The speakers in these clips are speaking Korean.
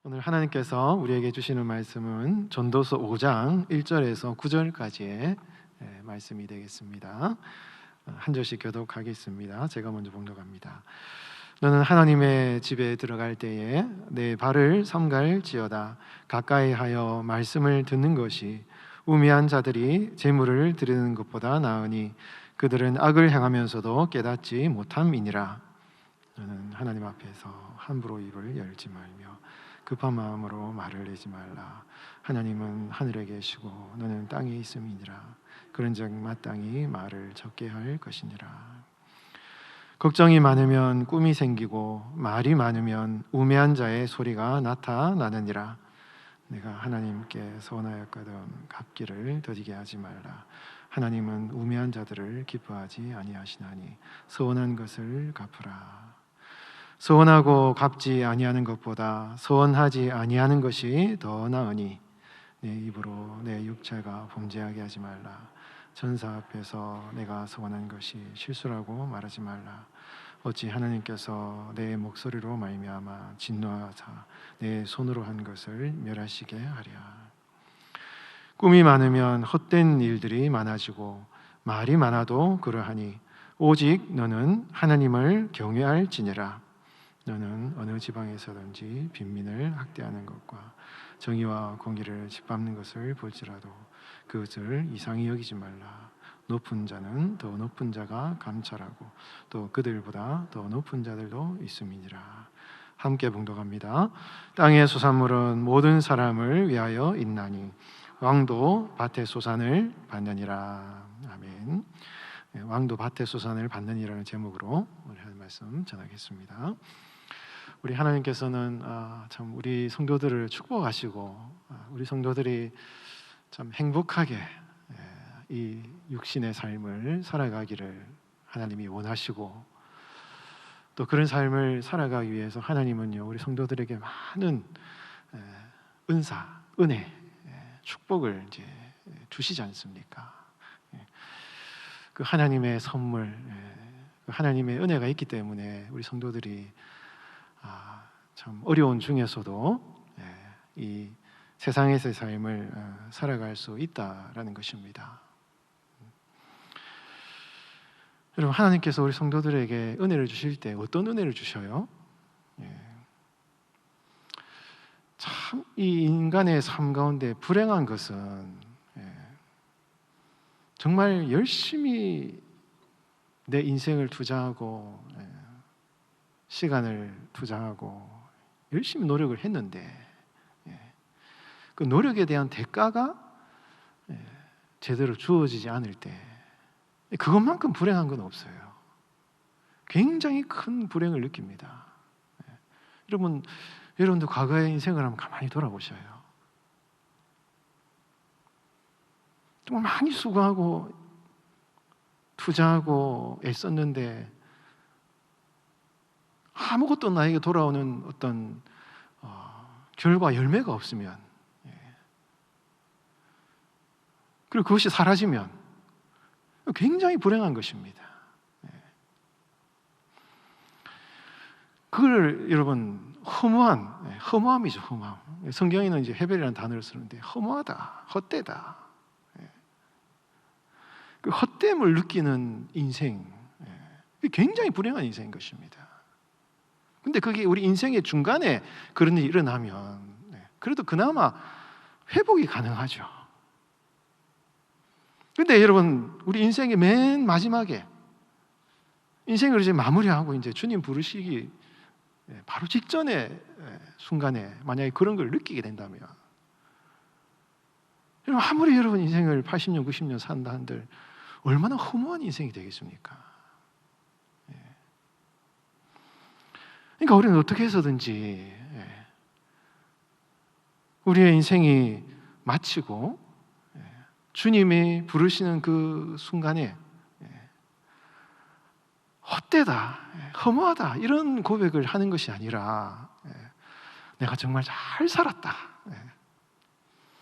오늘 하나님께서 우리에게 주시는 말씀은 전도서 5장 1절에서 9절까지의 말씀이 되겠습니다. 한 절씩 교독하겠습니다. 제가 먼저 봉독합니다. 너는 하나님의 집에 들어갈 때에 내 발을 삼갈지어다. 가까이 하여 말씀을 듣는 것이 우매한 자들이 재물을 드리는 것보다 나으니 그들은 악을 행하면서도 깨닫지 못함이니라. 너는 하나님 앞에서 함부로 입을 열지 말며 급한 마음으로 말을 내지 말라. 하나님은 하늘에 계시고 너는 땅에 있음이니라. 그런즉 마땅히 말을 적게 할 것이니라. 걱정이 많으면 꿈이 생기고 말이 많으면 우매한 자의 소리가 나타나느니라. 내가 하나님께 서원하였거든 갚기를 더디게 하지 말라. 하나님은 우매한 자들을 기뻐하지 아니하시나니 서원한 것을 갚으라. 서원하고 갚지 아니하는 것보다 서원하지 아니하는 것이 더 나으니 내 입으로 내 육체가 범죄하게 하지 말라. 천사 앞에서 내가 서원한 것이 실수라고 말하지 말라. 어찌 하나님께서 내 목소리로 말미암아 진노하사 내 손으로 한 것을 멸하시게 하랴. 꿈이 많으면 헛된 일들이 많아지고 말이 많아도 그러하니 오직 너는 하나님을 경외할지니라. 너는 어느 지방에서든지 빈민을 학대하는 것과 정의와 공의를 짓밟는 것을 볼지라도 그것을 이상히 여기지 말라. 높은 자는 더 높은 자가 감찰하고 또 그들보다 더 높은 자들도 있음이니라. 함께 봉독합니다. 땅의 소산물은 모든 사람을 위하여 있나니 왕도 밭의 소산을 받느니라. 아멘. 왕도 밭의 소산을 받느니라는 제목으로 오늘 할 말씀 전하겠습니다. 우리 하나님께서는 참 우리 성도들을 축복하시고 우리 성도들이 참 행복하게 이 육신의 삶을 살아가기를 하나님이 원하시고 또 그런 삶을 살아가기 위해서 하나님은요 우리 성도들에게 많은 은사, 은혜, 축복을 이제 주시지 않습니까? 그 하나님의 선물, 그 하나님의 은혜가 있기 때문에 우리 성도들이 참 어려운 중에서도 이 세상에서의 삶을 살아갈 수 있다라는 것입니다. 여러분, 하나님께서 우리 성도들에게 은혜를 주실 때 어떤 은혜를 주셔요? 참 이 인간의 삶 가운데 불행한 것은 정말 열심히 내 인생을 투자하고 시간을 투자하고 열심히 노력을 했는데 그 노력에 대한 대가가 제대로 주어지지 않을 때 그것만큼 불행한 건 없어요. 굉장히 큰 불행을 느낍니다. 여러분도 과거의 인생을 한번 가만히 돌아보셔요. 정말 많이 수고하고 투자하고 애썼는데 아무것도 나에게 돌아오는 어떤 결과 열매가 없으면 그리고 그것이 사라지면 굉장히 불행한 것입니다. 그걸 여러분 허무함이죠. 허무함. 성경에는 이제 헤벨이라는 단어를 쓰는데 허무하다, 헛되다. 그 헛됨을 느끼는 인생, 굉장히 불행한 인생인 것입니다. 근데 그게 우리 인생의 중간에 그런 일이 일어나면 그래도 그나마 회복이 가능하죠. 근데 여러분, 우리 인생의 맨 마지막에 인생을 이제 마무리하고 이제 주님 부르시기 바로 직전의 순간에 만약에 그런 걸 느끼게 된다면 여러분, 아무리 여러분 인생을 80년, 90년 산다 한들 얼마나 허무한 인생이 되겠습니까? 그러니까 우리는 어떻게 해서든지 우리의 인생이 마치고 주님이 부르시는 그 순간에 헛되다, 허무하다 이런 고백을 하는 것이 아니라 내가 정말 잘 살았다,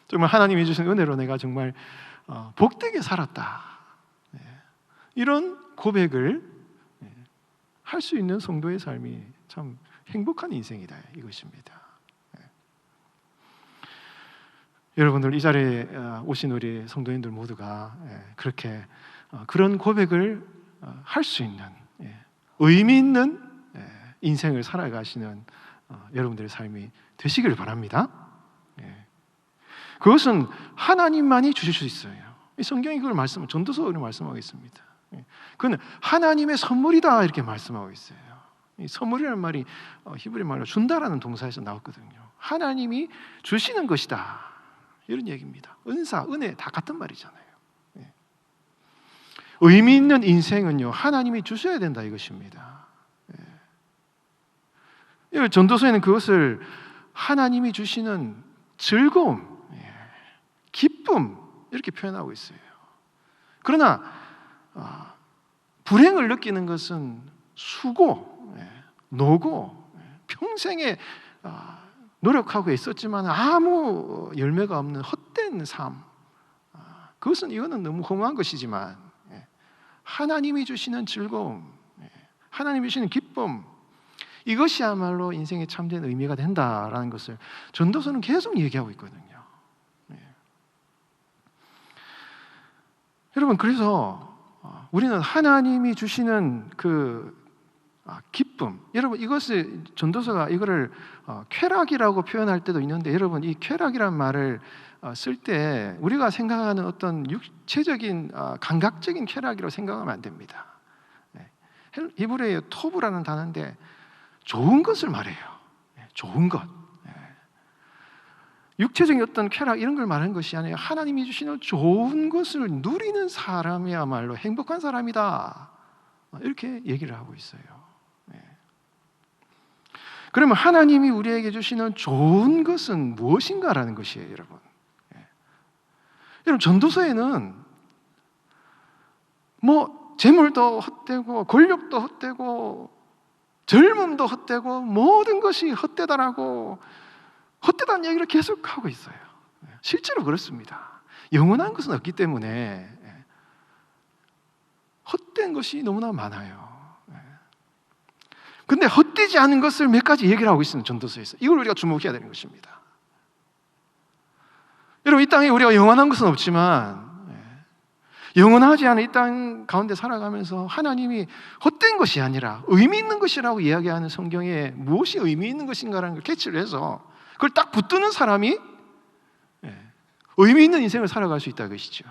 정말 하나님이 주신 은혜로 내가 정말 복되게 살았다, 이런 고백을 할 수 있는 성도의 삶이 참 행복한 인생이다 이것입니다. 여러분들 이 자리에 오신 우리 성도님들 모두가 그렇게 그런 고백을 할 수 있는 의미 있는 인생을 살아가시는 여러분들의 삶이 되시길 바랍니다. 그것은 하나님만이 주실 수 있어요. 이 성경이 그걸 전도서로 말씀하고 있습니다. 그건 하나님의 선물이다 이렇게 말씀하고 있어요. 이 선물이라는 말이 히브리 말로 준다라는 동사에서 나왔거든요. 하나님이 주시는 것이다 이런 얘기입니다. 은사, 은혜 다 같은 말이잖아요. 의미 있는 인생은요 하나님이 주셔야 된다 이것입니다. 전도서에는 그것을 하나님이 주시는 즐거움, 기쁨 이렇게 표현하고 있어요. 그러나 불행을 느끼는 것은 수고, 노고, 평생에 노력하고 있었지만 아무 열매가 없는 헛된 삶, 이거는 너무 허무한 것이지만 하나님이 주시는 즐거움, 하나님이 주시는 기쁨, 이것이야말로 인생의 참된 의미가 된다라는 것을 전도서는 계속 얘기하고 있거든요. 여러분, 그래서 우리는 하나님이 주시는 그 기쁨, 여러분 이것을 전도서가 이거를 쾌락이라고 표현할 때도 있는데, 여러분 이 쾌락이란 말을 쓸 때 우리가 생각하는 어떤 육체적인 감각적인 쾌락이라고 생각하면 안 됩니다. 히브리어의 토브라는 단어인데 좋은 것을 말해요. 좋은 것. 육체적인 어떤 쾌락 이런 걸 말하는 것이 아니라 하나님이 주시는 좋은 것을 누리는 사람이야말로 행복한 사람이다 이렇게 얘기를 하고 있어요. 그러면 하나님이 우리에게 주시는 좋은 것은 무엇인가라는 것이에요, 여러분. 여러분, 전도서에는 재물도 헛되고 권력도 헛되고 젊음도 헛되고 모든 것이 헛되다라고 헛되다는 얘기를 계속하고 있어요. 실제로 그렇습니다. 영원한 것은 없기 때문에 헛된 것이 너무나 많아요. 근데 헛되지 않은 것을 몇 가지 얘기를 하고 있습니다. 전도서에서. 이걸 우리가 주목해야 되는 것입니다. 여러분, 이 땅에 우리가 영원한 것은 없지만 영원하지 않은 이 땅 가운데 살아가면서 하나님이 헛된 것이 아니라 의미 있는 것이라고 이야기하는 성경에 무엇이 의미 있는 것인가라는 걸 캐치를 해서 그걸 딱 붙드는 사람이 의미 있는 인생을 살아갈 수 있다는 것이죠.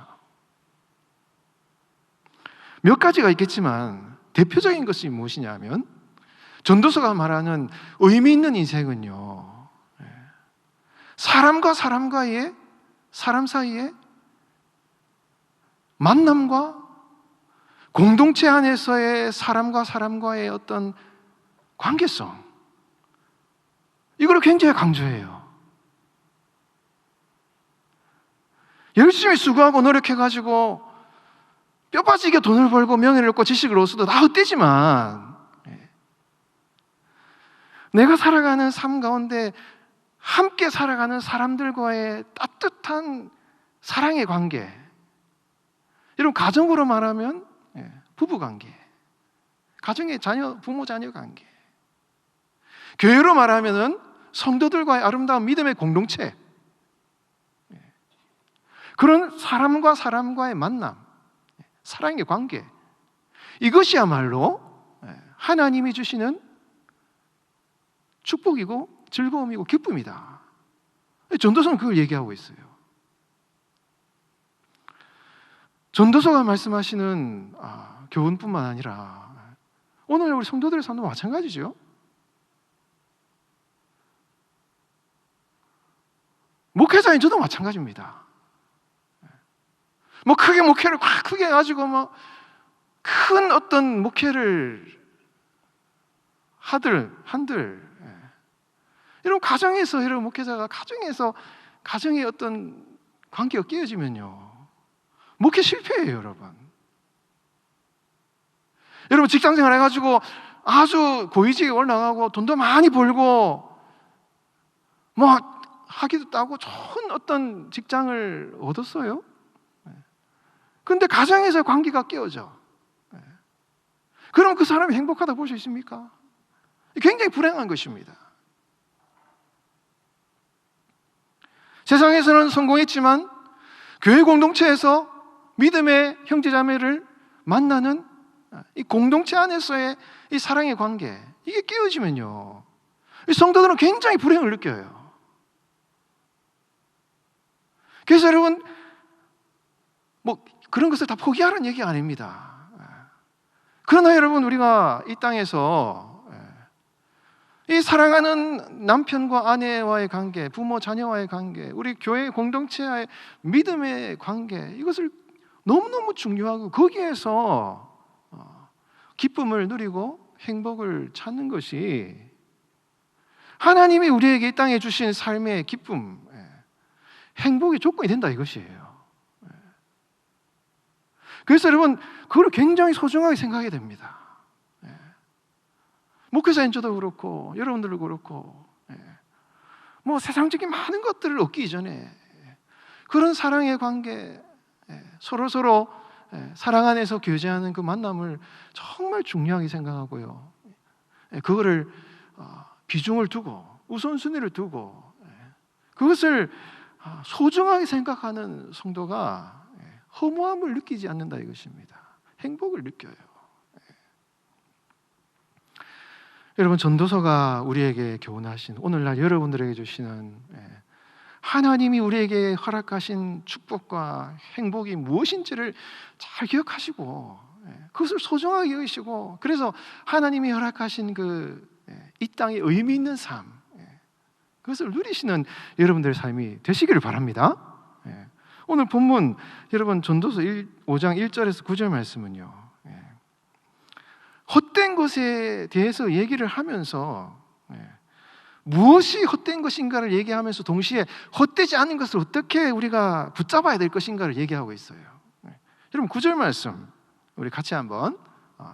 몇 가지가 있겠지만 대표적인 것이 무엇이냐 하면, 전도서가 말하는 의미 있는 인생은요, 사람과 사람 사이에 만남과 공동체 안에서의 사람과 사람과의 어떤 관계성, 이걸 굉장히 강조해요. 열심히 수고하고 노력해가지고 뼈 빠지게 돈을 벌고 명예를 얻고 지식을 얻어도 다 헛되지만 내가 살아가는 삶 가운데 함께 살아가는 사람들과의 따뜻한 사랑의 관계, 이런 가정으로 말하면 부부 관계, 가정의 부모 자녀 관계, 교회로 말하면은 성도들과의 아름다운 믿음의 공동체, 그런 사람과 사람과의 만남, 사랑의 관계, 이것이야말로 하나님이 주시는 축복이고 즐거움이고 기쁨이다. 전도서는 그걸 얘기하고 있어요. 전도서가 말씀하시는 교훈뿐만 아니라 오늘 우리 성도들의 삶도 마찬가지죠. 목회자인 저도 마찬가지입니다. 크게 목회를 크게 해가지고 큰 어떤 목회를 한들 이런 가정에서, 이런 목회자가 가정의 어떤 관계가 깨어지면요, 목회 실패예요, 여러분. 여러분, 직장생활 해가지고 아주 고위직에 올라가고 돈도 많이 벌고 학위도 따고 좋은 어떤 직장을 얻었어요. 근데 가정에서 관계가 깨어져. 그럼 그 사람이 행복하다고 볼 수 있습니까? 굉장히 불행한 것입니다. 세상에서는 성공했지만 교회 공동체에서 믿음의 형제자매를 만나는 이 공동체 안에서의 이 사랑의 관계, 이게 깨어지면요, 이 성도들은 굉장히 불행을 느껴요. 그래서 여러분, 뭐 그런 것을 다 포기하라는 얘기가 아닙니다. 그러나 여러분, 우리가 이 땅에서 이 사랑하는 남편과 아내와의 관계, 부모 자녀와의 관계, 우리 교회 공동체와의 믿음의 관계, 이것을 너무너무 중요하고 거기에서 기쁨을 누리고 행복을 찾는 것이 하나님이 우리에게 이 땅에 주신 삶의 기쁨, 행복의 조건이 된다 이것이에요. 그래서 여러분, 그걸 굉장히 소중하게 생각해야 됩니다. 목회자인 저도 그렇고 여러분들도 그렇고, 뭐 세상적인 많은 것들을 얻기 이전에 그런 사랑의 관계, 서로 사랑 안에서 교제하는 그 만남을 정말 중요하게 생각하고요, 그거를 비중을 두고 우선순위를 두고 그것을 소중하게 생각하는 성도가 허무함을 느끼지 않는다 이것입니다. 행복을 느껴요. 여러분, 전도서가 우리에게 교훈하신, 오늘날 여러분들에게 주시는 하나님이 우리에게 허락하신 축복과 행복이 무엇인지를 잘 기억하시고 그것을 소중하게 여기시고, 그래서 하나님이 허락하신 이 땅에 의미 있는 삶, 그것을 누리시는 여러분들의 삶이 되시기를 바랍니다. 오늘 본문 여러분, 전도서 5장 1절에서 9절 말씀은요, 헛된 것에 대해서 얘기를 하면서 무엇이 헛된 것인가를 얘기하면서 동시에 헛되지 않은 것을 어떻게 우리가 붙잡아야 될 것인가를 얘기하고 있어요. 여러분, 9절 말씀 우리 같이 한번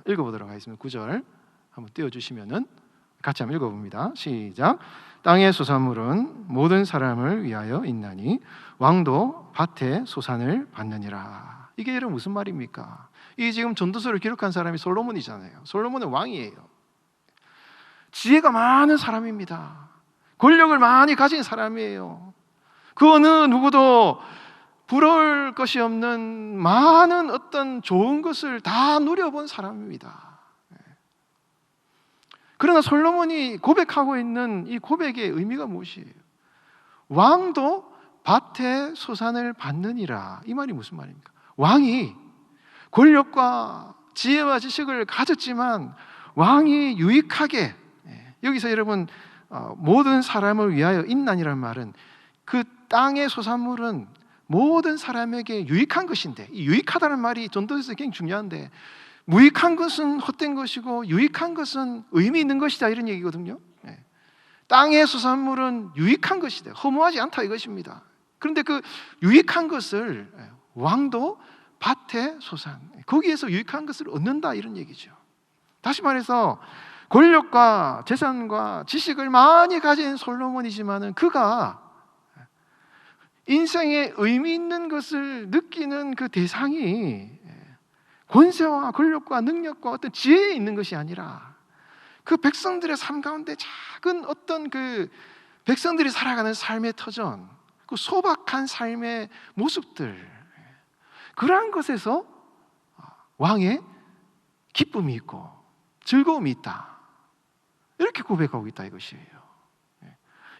읽어보도록 하겠습니다. 9절 한번 띄워주시면은 같이 한번 읽어봅니다. 시작. 땅의 소산물은 모든 사람을 위하여 있나니 왕도 밭의 소산을 받느니라. 이게 여러분 무슨 말입니까? 이 지금 전도서를 기록한 사람이 솔로몬이잖아요. 솔로몬은 왕이에요. 지혜가 많은 사람입니다. 권력을 많이 가진 사람이에요. 그 어느 누구도 부러울 것이 없는 많은 어떤 좋은 것을 다 누려본 사람입니다. 그러나 솔로몬이 고백하고 있는 이 고백의 의미가 무엇이에요? 왕도 밭의 소산을 받느니라. 이 말이 무슨 말입니까? 왕이 권력과 지혜와 지식을 가졌지만 왕이 유익하게, 여기서 여러분 모든 사람을 위하여 있나니라는 말은 그 땅의 소산물은 모든 사람에게 유익한 것인데, 이 유익하다는 말이 전도서에서 굉장히 중요한데, 무익한 것은 헛된 것이고 유익한 것은 의미 있는 것이다, 이런 얘기거든요. 땅의 소산물은 유익한 것이다, 허무하지 않다 이것입니다. 그런데 그 유익한 것을 왕도 밭의 소산, 거기에서 유익한 것을 얻는다, 이런 얘기죠. 다시 말해서 권력과 재산과 지식을 많이 가진 솔로몬이지만은 그가 인생에 의미 있는 것을 느끼는 그 대상이 권세와 권력과 능력과 어떤 지혜에 있는 것이 아니라 그 백성들의 삶 가운데 작은 어떤 그 백성들이 살아가는 삶의 터전, 그 소박한 삶의 모습들, 그러한 것에서 왕의 기쁨이 있고 즐거움이 있다, 이렇게 고백하고 있다 이것이에요.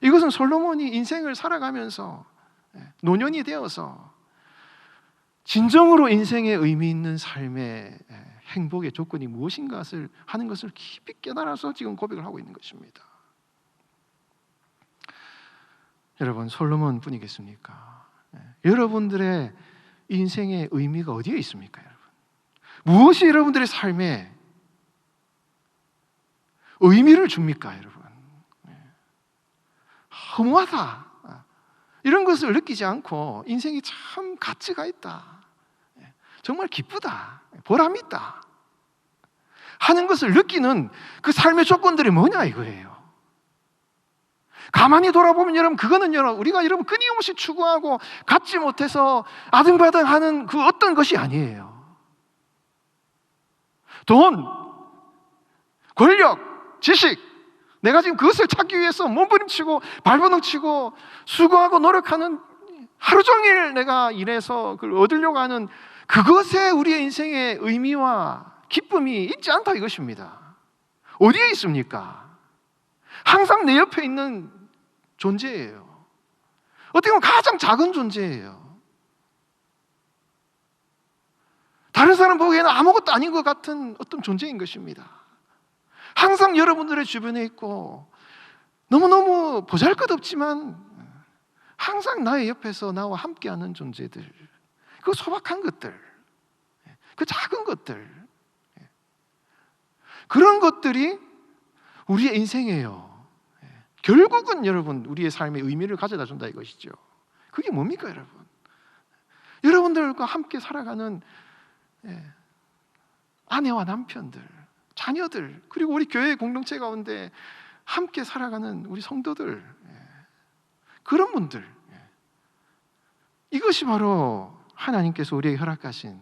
이것은 솔로몬이 인생을 살아가면서 노년이 되어서 진정으로 인생에 의미 있는 삶의 행복의 조건이 무엇인가 하는 것을 깊이 깨달아서 지금 고백을 하고 있는 것입니다. 여러분, 솔로몬 뿐이겠습니까? 여러분들의 인생의 의미가 어디에 있습니까? 여러분, 무엇이 여러분들의 삶에 의미를 줍니까? 여러분, 허무하다, 이런 것을 느끼지 않고 인생이 참 가치가 있다, 정말 기쁘다, 보람이 있다 하는 것을 느끼는 그 삶의 조건들이 뭐냐 이거예요. 가만히 돌아보면 여러분, 그거는 우리가 여러분 끊임없이 추구하고 갖지 못해서 아등바등하는 그 어떤 것이 아니에요. 돈, 권력, 지식, 내가 지금 그것을 찾기 위해서 몸부림치고 발버둥치고 수고하고 노력하는 하루 종일 내가 일해서 그걸 얻으려고 하는 그것에 우리의 인생의 의미와 기쁨이 있지 않다 이것입니다. 어디에 있습니까? 항상 내 옆에 있는 존재예요. 어떻게 보면 가장 작은 존재예요. 다른 사람 보기에는 아무것도 아닌 것 같은 어떤 존재인 것입니다. 항상 여러분들의 주변에 있고 너무너무 보잘것없지만 항상 나의 옆에서 나와 함께하는 존재들, 그 소박한 것들, 그 작은 것들, 그런 것들이 우리의 인생이에요. 결국은 여러분 우리의 삶의 의미를 가져다 준다 이것이죠. 그게 뭡니까 여러분? 여러분들과 함께 살아가는 아내와 남편들, 자녀들, 그리고 우리 교회 공동체 가운데 함께 살아가는 우리 성도들, 그런 분들, 이것이 바로 하나님께서 우리에게 허락하신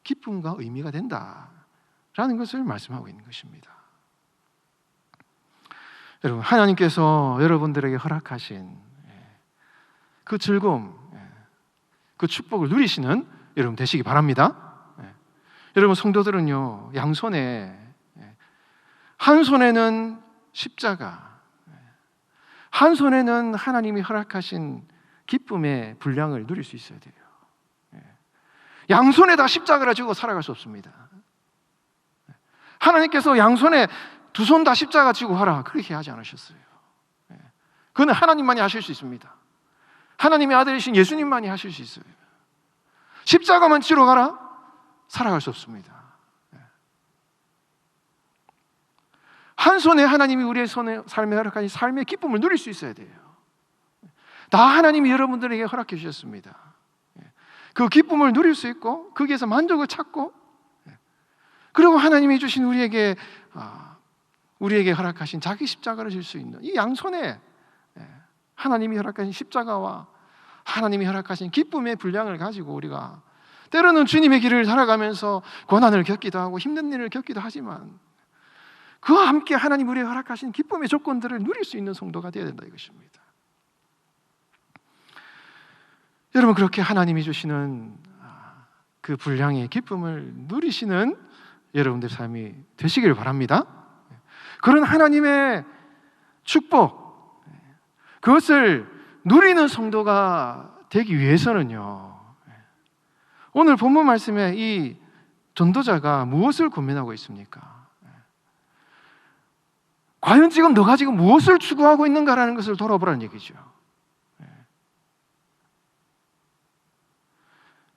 기쁨과 의미가 된다라는 것을 말씀하고 있는 것입니다. 여러분, 하나님께서 여러분들에게 허락하신 그 즐거움, 그 축복을 누리시는 여러분 되시기 바랍니다. 여러분 성도들은요, 양손에, 한 손에는 십자가, 한 손에는 하나님이 허락하신 기쁨의 분량을 누릴 수 있어야 돼요. 양손에 다 십자가를 쥐고 살아갈 수 없습니다. 하나님께서 양손에 두 손 다 십자가 쥐고 하라 그렇게 하지 않으셨어요. 그건 하나님만이 하실 수 있습니다. 하나님의 아들이신 예수님만이 하실 수 있어요. 십자가만 쥐러 가라? 살아갈 수 없습니다. 한 손에 하나님이 우리의 삶에 허락하신 삶의 기쁨을 누릴 수 있어야 돼요. 다 하나님이 여러분들에게 허락해 주셨습니다. 그 기쁨을 누릴 수 있고 거기에서 만족을 찾고, 그리고 하나님이 주신 우리에게 허락하신 자기 십자가를 질 수 있는 이 양손에 하나님이 허락하신 십자가와 하나님이 허락하신 기쁨의 분량을 가지고 우리가 때로는 주님의 길을 살아가면서 고난을 겪기도 하고 힘든 일을 겪기도 하지만 그와 함께 하나님 우리에게 허락하신 기쁨의 조건들을 누릴 수 있는 성도가 되어야 된다 이것입니다. 여러분, 그렇게 하나님이 주시는 그 분량의 기쁨을 누리시는 여러분들 삶이 되시길 바랍니다. 그런 하나님의 축복, 그것을 누리는 성도가 되기 위해서는요, 오늘 본문 말씀에 이 전도자가 무엇을 고민하고 있습니까? 과연 지금 너가 지금 무엇을 추구하고 있는가라는 것을 돌아보라는 얘기죠.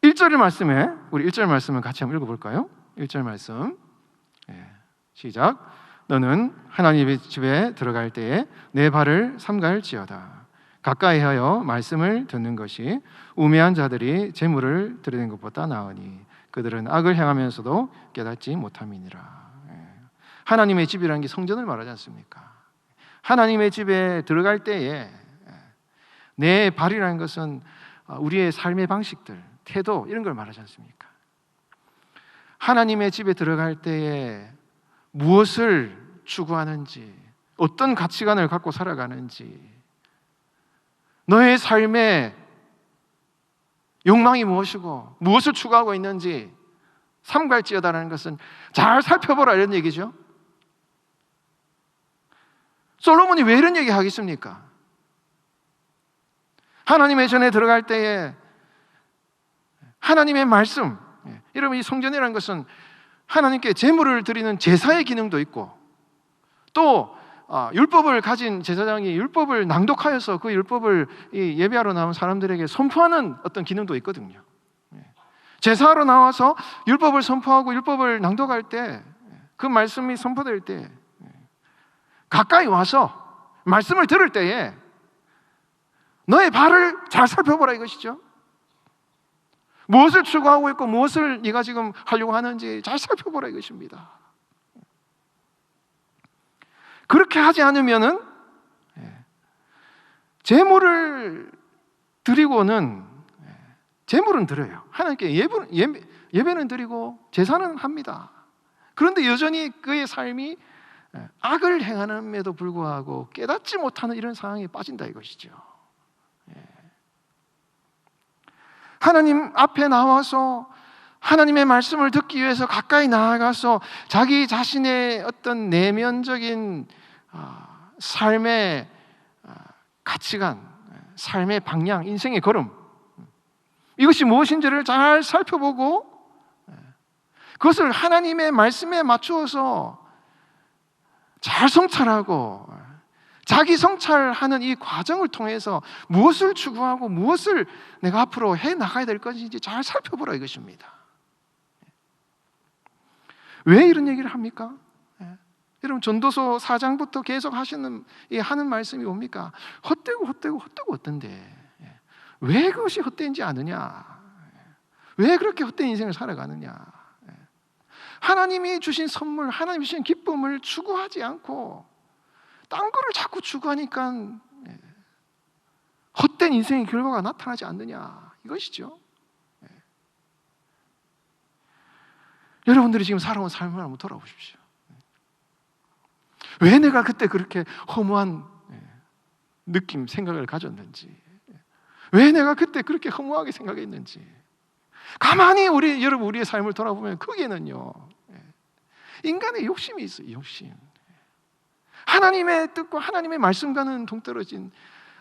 1절 말씀에, 우리 1절 말씀을 같이 한번 읽어볼까요? 1절 말씀 시작. 너는 하나님의 집에 들어갈 때에 내 발을 삼갈지어다. 가까이 하여 말씀을 듣는 것이 우매한 자들이 재물을 드리는 것보다 나으니 그들은 악을 행하면서도 깨닫지 못함이니라. 하나님의 집이라는 게 성전을 말하지 않습니까? 하나님의 집에 들어갈 때에 내 발이라는 것은 우리의 삶의 방식들, 태도, 이런 걸 말하지 않습니까? 하나님의 집에 들어갈 때에 무엇을 추구하는지, 어떤 가치관을 갖고 살아가는지, 너의 삶의 욕망이 무엇이고 무엇을 추구하고 있는지 삼갈지어다라는 것은 잘 살펴보라 이런 얘기죠. 솔로몬이 왜 이런 얘기 하겠습니까? 하나님의 전에 들어갈 때에 하나님의 말씀, 여러분 이 성전이라는 것은 하나님께 제물을 드리는 제사의 기능도 있고, 또 율법을 가진 제사장이 율법을 낭독하여서 그 율법을 예배하러 나온 사람들에게 선포하는 어떤 기능도 있거든요. 제사하러 나와서 율법을 선포하고 율법을 낭독할 때, 그 말씀이 선포될 때 가까이 와서 말씀을 들을 때에 너의 발을 잘 살펴보라 이것이죠. 무엇을 추구하고 있고 무엇을 네가 지금 하려고 하는지 잘 살펴보라 이것입니다. 그렇게 하지 않으면은 제물을 드리고는, 제물은 드려요. 하나님께 예배는 드리고 제사는 합니다. 그런데 여전히 그의 삶이 악을 행함에도 불구하고 깨닫지 못하는 이런 상황에 빠진다 이것이죠. 하나님 앞에 나와서 하나님의 말씀을 듣기 위해서 가까이 나아가서 자기 자신의 어떤 내면적인 삶의 가치관, 삶의 방향, 인생의 걸음, 이것이 무엇인지를 잘 살펴보고 그것을 하나님의 말씀에 맞추어서 잘 성찰하고 자기 성찰하는 이 과정을 통해서 무엇을 추구하고 무엇을 내가 앞으로 해 나가야 될 것인지 잘 살펴보라 이것입니다. 왜 이런 얘기를 합니까? 여러분, 전도서 4장부터 계속 하는 말씀이 뭡니까? 헛되고 어떤데 왜 그것이 헛된지 아느냐? 왜 그렇게 헛된 인생을 살아가느냐? 하나님이 주신 선물, 하나님이 주신 기쁨을 추구하지 않고 딴 거를 자꾸 추구하니까 헛된 인생의 결과가 나타나지 않느냐, 이것이죠. 여러분들이 지금 살아온 삶을 한번 돌아보십시오. 왜 내가 그때 그렇게 허무한 느낌, 생각을 가졌는지, 왜 내가 그때 그렇게 허무하게 생각했는지 가만히 우리의 삶을 돌아보면 거기에는요, 인간의 욕심이 있어요. 욕심. 하나님의 뜻과 하나님의 말씀과는 동떨어진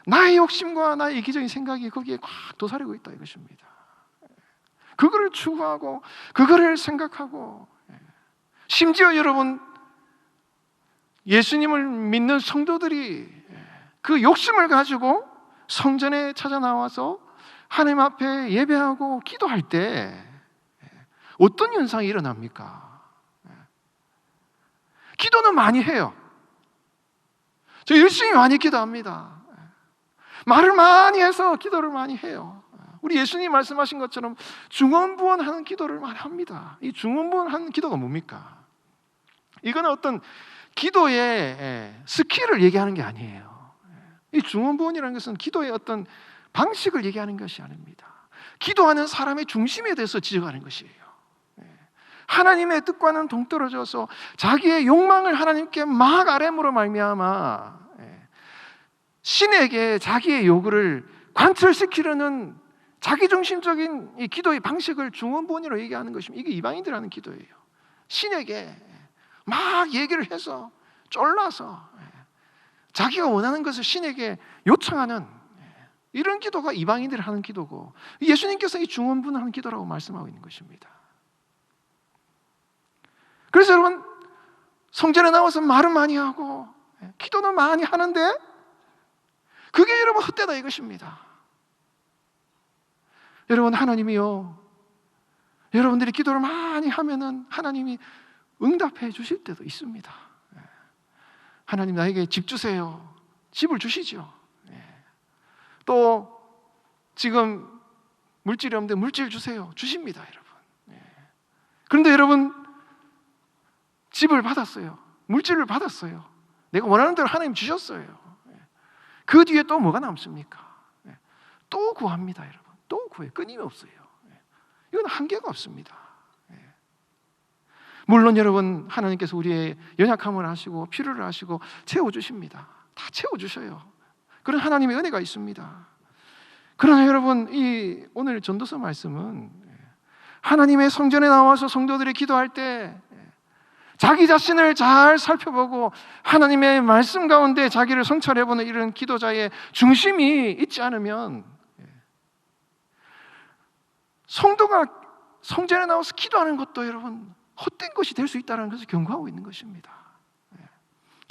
나의 욕심과 나의 이기적인 생각이 거기에 꽉 도사리고 있다 이것입니다. 그거를 추구하고 그거를 생각하고, 심지어 여러분, 예수님을 믿는 성도들이 그 욕심을 가지고 성전에 찾아 나와서 하나님 앞에 예배하고 기도할 때 어떤 현상이 일어납니까? 기도는 많이 해요. 저 열심히 많이 기도합니다. 말을 많이 해서 기도를 많이 해요. 우리 예수님이 말씀하신 것처럼 중언부언하는 기도를 많이 합니다. 이 중언부언하는 기도가 뭡니까? 이거는 어떤 기도의 스킬을 얘기하는 게 아니에요. 이 중언부언이라는 것은 기도의 어떤 방식을 얘기하는 것이 아닙니다. 기도하는 사람의 중심에 대해서 지적하는 것이에요. 하나님의 뜻과는 동떨어져서 자기의 욕망을 하나님께 막 아뢰므로 말미암아 신에게 자기의 요구를 관철시키려는 자기중심적인 이 기도의 방식을 중언부언이라고 얘기하는 것입니다. 이게 이방인들 하는 기도예요. 신에게 막 얘기를 해서 쫄라서 자기가 원하는 것을 신에게 요청하는 이런 기도가 이방인들이 하는 기도고, 예수님께서 이 중언부언하는 기도라고 말씀하고 있는 것입니다. 그래서 여러분, 성전에 나와서 말은 많이 하고 기도는 많이 하는데 그게 여러분 헛되다 이것입니다. 여러분, 하나님이요, 여러분들이 기도를 많이 하면은 하나님이 응답해 주실 때도 있습니다. 하나님 나에게 집 주세요. 집을 주시죠. 또 지금 물질이 없는데 물질 주세요. 주십니다, 여러분. 그런데 여러분, 집을 받았어요. 물질을 받았어요. 내가 원하는 대로 하나님 주셨어요. 그 뒤에 또 뭐가 남습니까? 또 구합니다, 여러분. 또 구해요. 끊임없어요. 이건 한계가 없습니다. 물론 여러분, 하나님께서 우리의 연약함을 아시고 필요를 아시고 채워주십니다. 다 채워주셔요. 그런 하나님의 은혜가 있습니다. 그러나 여러분, 이 오늘 전도서 말씀은 하나님의 성전에 나와서 성도들이 기도할 때 자기 자신을 잘 살펴보고 하나님의 말씀 가운데 자기를 성찰해보는 이런 기도자의 중심이 있지 않으면 성도가 성전에 나와서 기도하는 것도 여러분 헛된 것이 될 수 있다는 것을 경고하고 있는 것입니다.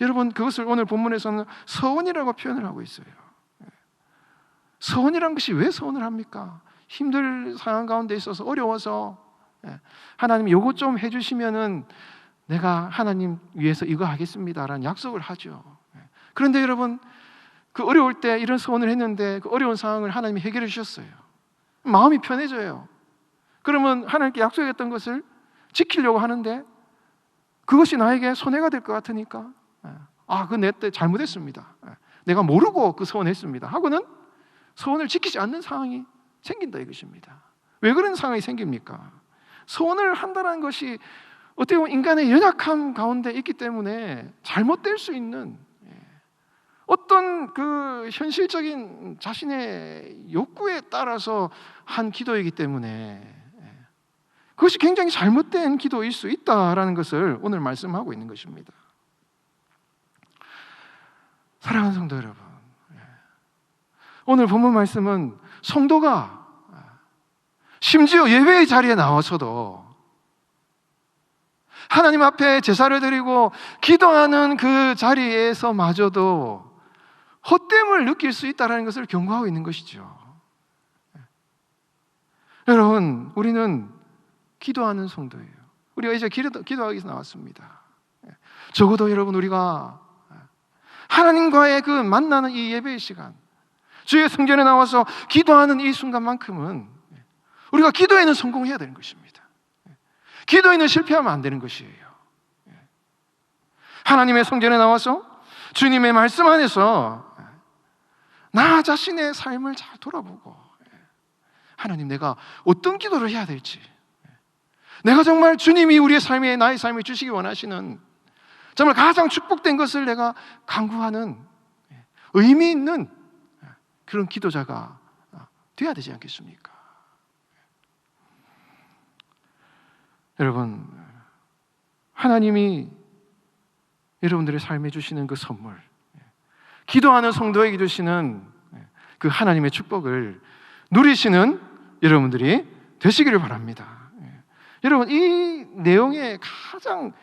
여러분, 그것을 오늘 본문에서는 서원이라고 표현을 하고 있어요. 서원이란 것이 왜 서원을 합니까? 힘들 상황 가운데 있어서 어려워서 하나님 요거 좀 해주시면은 내가 하나님 위해서 이거 하겠습니다라는 약속을 하죠. 그런데 여러분, 그 어려울 때 이런 서원을 했는데 그 어려운 상황을 하나님이 해결해 주셨어요. 마음이 편해져요. 그러면 하나님께 약속했던 것을 지키려고 하는데 그것이 나에게 손해가 될 것 같으니까 그거 내 때 잘못했습니다. 내가 모르고 그 서원했습니다 하고는 서원을 지키지 않는 상황이 생긴다 이것입니다. 왜 그런 상황이 생깁니까? 서원을 한다는 것이 어떻게 보면 인간의 연약함 가운데 있기 때문에 잘못될 수 있는 어떤 그 현실적인 자신의 욕구에 따라서 한 기도이기 때문에 그것이 굉장히 잘못된 기도일 수 있다라는 것을 오늘 말씀하고 있는 것입니다. 사랑하는 성도 여러분, 오늘 본문 말씀은 성도가 심지어 예배의 자리에 나와서도 하나님 앞에 제사를 드리고 기도하는 그 자리에서마저도 헛됨을 느낄 수 있다는 것을 경고하고 있는 것이죠. 여러분, 우리는 기도하는 성도예요. 우리가 이제 기도하기 위해서 나왔습니다. 적어도 여러분, 우리가 하나님과의 그 만나는 이 예배의 시간, 주의 성전에 나와서 기도하는 이 순간만큼은 우리가 기도에는 성공해야 되는 것입니다. 기도에는 실패하면 안 되는 것이에요. 하나님의 성전에 나와서 주님의 말씀 안에서 나 자신의 삶을 잘 돌아보고, 하나님, 내가 어떤 기도를 해야 될지, 내가 정말 주님이 우리의 삶에, 나의 삶에 주시기 원하시는 정말 가장 축복된 것을 내가 간구하는 의미 있는 그런 기도자가 되어야 되지 않겠습니까? 여러분, 하나님이 여러분들의 삶에 주시는 그 선물, 기도하는 성도에게 주시는 그 하나님의 축복을 누리시는 여러분들이 되시기를 바랍니다. 여러분, 이 내용의 가장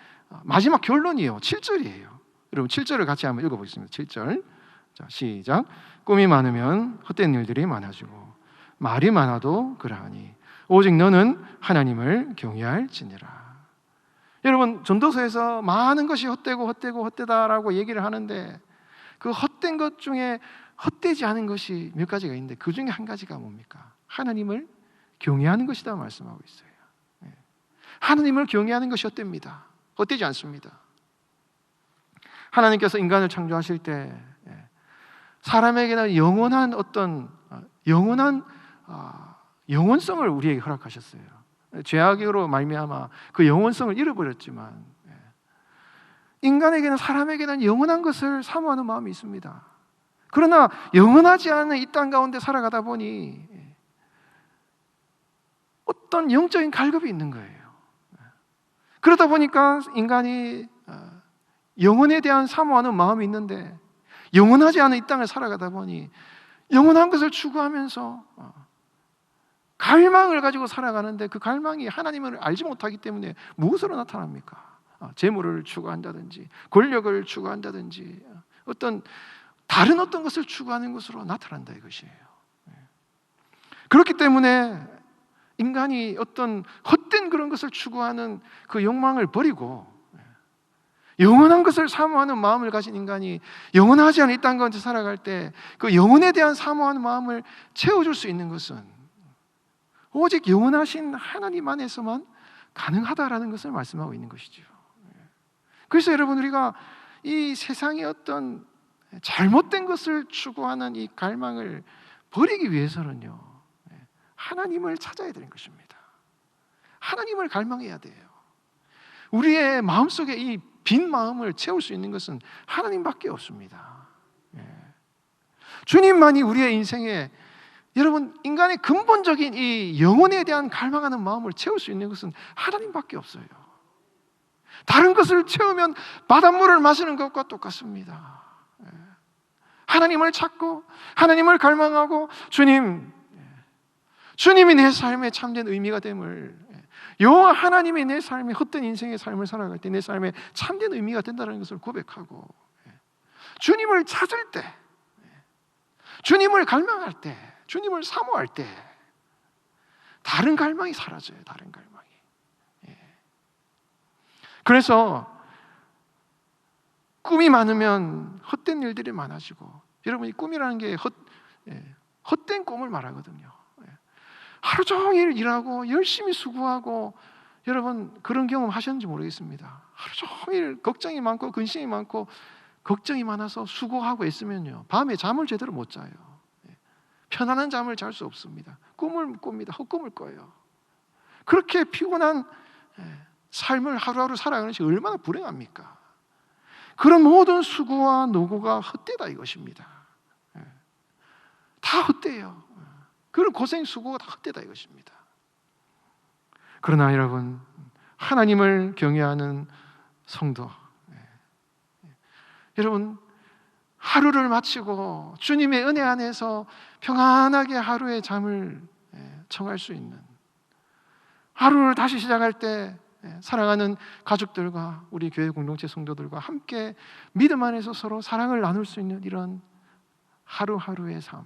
마지막 결론이요, 7절이에요. 여러분, 7절을 같이 한번 읽어보겠습니다. 7절. 자, 시작. 꿈이 많으면 헛된 일들이 많아지고 말이 많아도 그러하니 오직 너는 하나님을 경외할지니라. 여러분, 전도서에서 많은 것이 헛되다라고 얘기를 하는데 그 헛된 것 중에 헛되지 않은 것이 몇 가지가 있는데 그 중에 한 가지가 뭡니까? 하나님을 경외하는 것이다 말씀하고 있어요. 하나님을 경외하는 것이 헛됩니다. 헛되지 않습니다. 하나님께서 인간을 창조하실 때 사람에게는 영원한 어떤 영원성을 우리에게 허락하셨어요. 죄악으로 말미암아 그 영원성을 잃어버렸지만 인간에게는, 사람에게는 영원한 것을 사모하는 마음이 있습니다. 그러나 영원하지 않은 이 땅 가운데 살아가다 보니 어떤 영적인 갈급이 있는 거예요. 그러다 보니까 인간이 영혼에 대한 사모하는 마음이 있는데 영원하지 않은 이 땅을 살아가다 보니 영원한 것을 추구하면서 갈망을 가지고 살아가는데 그 갈망이 하나님을 알지 못하기 때문에 무엇으로 나타납니까? 재물을 추구한다든지 권력을 추구한다든지 다른 어떤 것을 추구하는 것으로 나타난다 이것이에요. 그렇기 때문에 인간이 어떤 헛된 그런 것을 추구하는 그 욕망을 버리고 영원한 것을 사모하는 마음을 가진 인간이 영원하지 않은 이 땅 가운데 살아갈 때 그 영혼에 대한 사모하는 마음을 채워줄 수 있는 것은 오직 영원하신 하나님 안에서만 가능하다라는 것을 말씀하고 있는 것이죠. 그래서 여러분, 우리가 이 세상의 어떤 잘못된 것을 추구하는 이 갈망을 버리기 위해서는요, 하나님을 찾아야 되는 것입니다. 하나님을 갈망해야 돼요. 우리의 마음속에 이 빈 마음을 채울 수 있는 것은 하나님밖에 없습니다. 주님만이 우리의 인생에, 여러분, 인간의 근본적인 이 영혼에 대한 갈망하는 마음을 채울 수 있는 것은 하나님밖에 없어요. 다른 것을 채우면 바닷물을 마시는 것과 똑같습니다. 하나님을 찾고 하나님을 갈망하고 주님이 내 삶에 참된 의미가 됨을, 여호와 하나님이 내 삶에 헛된 인생의 삶을 살아갈 때 내 삶에 참된 의미가 된다는 것을 고백하고, 주님을 찾을 때, 주님을 갈망할 때, 주님을 사모할 때 다른 갈망이 사라져요. 다른 갈망이. 그래서 꿈이 많으면 헛된 일들이 많아지고, 여러분, 이 꿈이라는 게 헛된 꿈을 말하거든요. 하루 종일 일하고 열심히 수고하고, 여러분 그런 경험 하셨는지 모르겠습니다. 하루 종일 걱정이 많고 근심이 많고 걱정이 많아서 수고하고 애쓰면요, 밤에 잠을 제대로 못 자요. 편안한 잠을 잘 수 없습니다. 꿈을 꿉니다. 헛꿈을 꿔요. 그렇게 피곤한 삶을 하루하루 살아가는 것이 얼마나 불행합니까? 그런 모든 수고와 노고가 헛되다 이것입니다. 다 헛되요. 그런 고생 수고가 다 헛되다 이것입니다. 그러나 여러분, 하나님을 경외하는 성도, 여러분, 하루를 마치고 주님의 은혜 안에서 평안하게 하루의 잠을 청할 수 있는, 하루를 다시 시작할 때 사랑하는 가족들과 우리 교회 공동체 성도들과 함께 믿음 안에서 서로 사랑을 나눌 수 있는 이런 하루하루의 삶,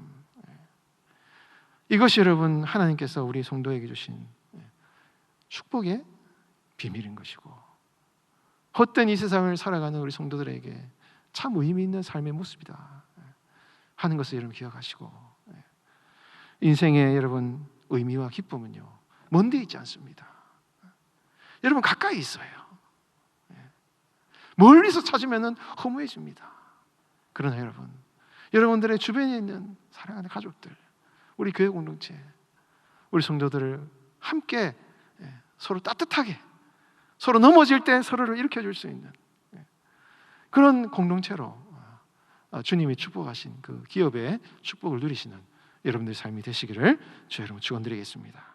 이것이 여러분 하나님께서 우리 성도에게 주신 축복의 비밀인 것이고, 헛된 이 세상을 살아가는 우리 성도들에게 참 의미 있는 삶의 모습이다 하는 것을 여러분 기억하시고, 인생의 여러분 의미와 기쁨은요 먼데 있지 않습니다. 여러분 가까이 있어요. 멀리서 찾으면 허무해집니다. 그러나 여러분, 여러분들의 주변에 있는 사랑하는 가족들, 우리 교회 공동체, 우리 성도들을 함께 서로 따뜻하게, 서로 넘어질 때 서로를 일으켜줄 수 있는 그런 공동체로 주님이 축복하신 그 기업의 축복을 누리시는 여러분들의 삶이 되시기를 주의 이름으로 축원드리겠습니다.